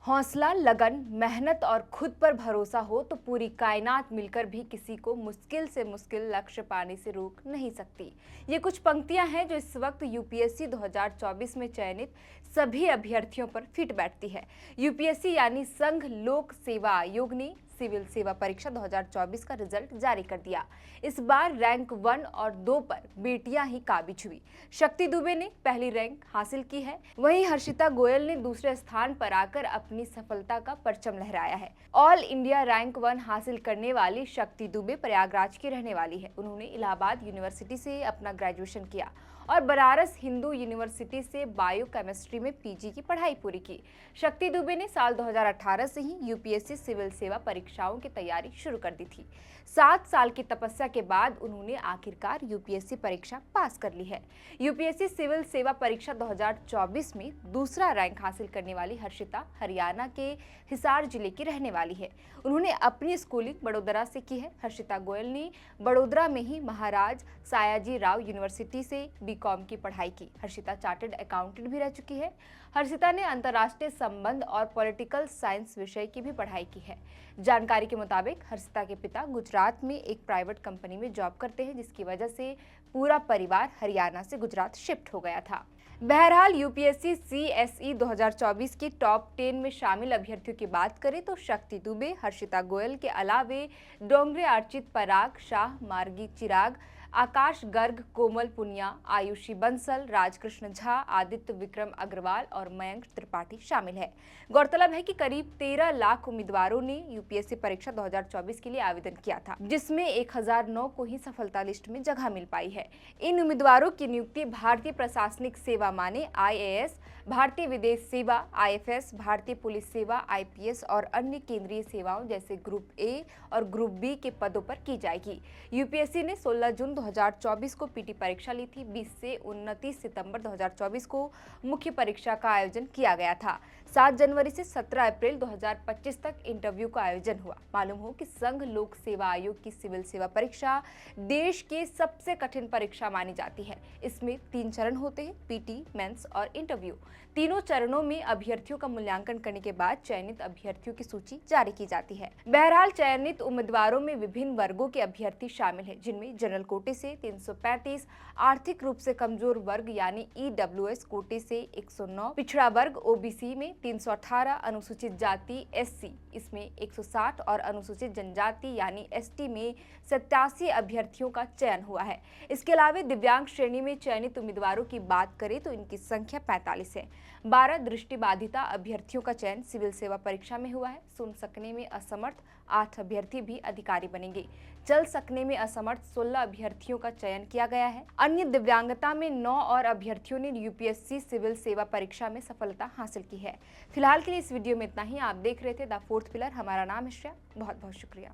हौसला, लगन, मेहनत और खुद पर भरोसा हो तो पूरी कायनात मिलकर भी किसी को मुश्किल से मुश्किल लक्ष्य पाने से रोक नहीं सकती। ये कुछ पंक्तियां हैं जो इस वक्त यूपीएससी 2024 में चयनित सभी अभ्यर्थियों पर फिट बैठती है। यूपीएससी यानी संघ लोक सेवा आयोग ने सिविल सेवा परीक्षा 2024 का रिजल्ट जारी कर दिया। इस बार रैंक 1 और 2 पर बेटियां ही काबिज हुई। शक्ति दुबे ने पहली रैंक हासिल की है, वहीं हर्षिता गोयल ने दूसरे स्थान पर आकर अपनी सफलता का परचम लहराया है। ऑल इंडिया रैंक 1 हासिल करने वाली शक्ति दुबे प्रयागराज की रहने वाली है। उन्होंने इलाहाबाद यूनिवर्सिटी से अपना ग्रेजुएशन किया और बनारस हिंदू यूनिवर्सिटी से बायोकेमिस्ट्री में पीजी की पढ़ाई पूरी की। शक्ति दुबे ने साल 2018 से ही यूपीएससी सिविल सेवा परीक्षाओं की तैयारी शुरू कर दी थी। 7 साल की तपस्या के बाद उन्होंने आखिरकार यूपीएससी परीक्षा पास कर ली है। यूपीएससी सिविल सेवा परीक्षा 2024 में दूसरा रैंक हासिल करने वाली हर्षिता हरियाणा के हिसार जिले की रहने वाली है। उन्होंने अपनी स्कूलिंग बड़ोदरा से की है। हर्षिता गोयल ने बड़ोदरा में ही महाराज सायाजी राव यूनिवर्सिटी से बीकॉम की पढ़ाई की। हर्षिता चार्टर्ड अकाउंटेंट भी रह चुकी है। हर्षिता ने अंतर्राष्ट्रीय संबंध और पॉलिटिकल साइंस विषय की भी पढ़ाई की है। जानकारी के मुताबिक हर्षिता के पिता गुजरात में एक प्राइवेट कंपनी में जॉब करते हैं, जिसकी वजह से पूरा परिवार हरियाणा से गुजरात शिफ्ट हो गया था। बहरहाल यूपीएससी सीएसई 2024 की टॉप 10 में शामिल अभ्यर्थियों की बात करें तो शक्ति दुबे, हर्षिता गोयल के अलावे डोंगरे अर्चित, पराग शाह, मार्गी चिराग, आकाश गर्ग, कोमल पुनिया, आयुषी बंसल, राजकृष्ण झा, आदित्य विक्रम अग्रवाल और मयंक त्रिपाठी शामिल है। गौरतलब है कि करीब 13 लाख उम्मीदवारों ने यूपीएससी परीक्षा 2024 के लिए आवेदन किया था, जिसमें 1009 को ही सफलता लिस्ट में जगह मिल पाई है। इन उम्मीदवारों की नियुक्ति भारतीय प्रशासनिक सेवा माने आईएएस, भारतीय विदेश सेवा आईएफएस, भारतीय पुलिस सेवा आईपीएस और अन्य केंद्रीय सेवाओं जैसे ग्रुप ए और ग्रुप बी के पदों पर की जाएगी। यूपीएससी ने 16 जून 2024 को पीटी परीक्षा ली थी। 20 से 29 सितंबर 2024 को मुख्य परीक्षा का आयोजन किया गया था। 7 जनवरी से 17 अप्रैल 2025 तक इंटरव्यू का आयोजन हुआ। मालूम हो कि संघ लोक सेवा आयोग की सिविल सेवा परीक्षा देश की सबसे कठिन परीक्षा मानी जाती है। इसमें 3 चरण होते हैं, पीटी, मेंस और इंटरव्यू। तीनों चरणों में अभ्यर्थियों का मूल्यांकन करने के बाद चयनित अभ्यर्थियों की सूची जारी की जाती है। बहरहाल चयनित उम्मीदवारों में विभिन्न वर्गों के अभ्यर्थी शामिल हैं, जिनमें जनरल कोटे से 335, आर्थिक रूप से कमजोर वर्ग यानी ईडब्ल्यूएस कोटे से 109, पिछड़ा वर्ग ओबीसी में 318, अनुसूचित जाति एससी इसमें 160 और अनुसूचित जनजाति यानी एसटी में 87 अभ्यर्थियों का चयन हुआ है। इसके अलावा दिव्यांग श्रेणी में चयनित उम्मीदवारों की बात करें तो इनकी संख्या 45 है। 12 दृष्टिबाधिता अभ्यर्थियों का चयन सिविल सेवा परीक्षा में हुआ है। सुन सकने में असमर्थ 8 अभ्यर्थी भी अधिकारी बनेंगे। चल सकने में असमर्थ 16 अभ्यर्थियों का चयन किया गया है। अन्य दिव्यांगता में 9 और अभ्यर्थियों ने यूपीएससी सिविल सेवा परीक्षा में सफलता हासिल की है। फिलहाल के लिए इस वीडियो में इतना ही। आप देख रहे थे द फोर्थ पिलर। हमारा नाम है श्रेया। बहुत बहुत शुक्रिया।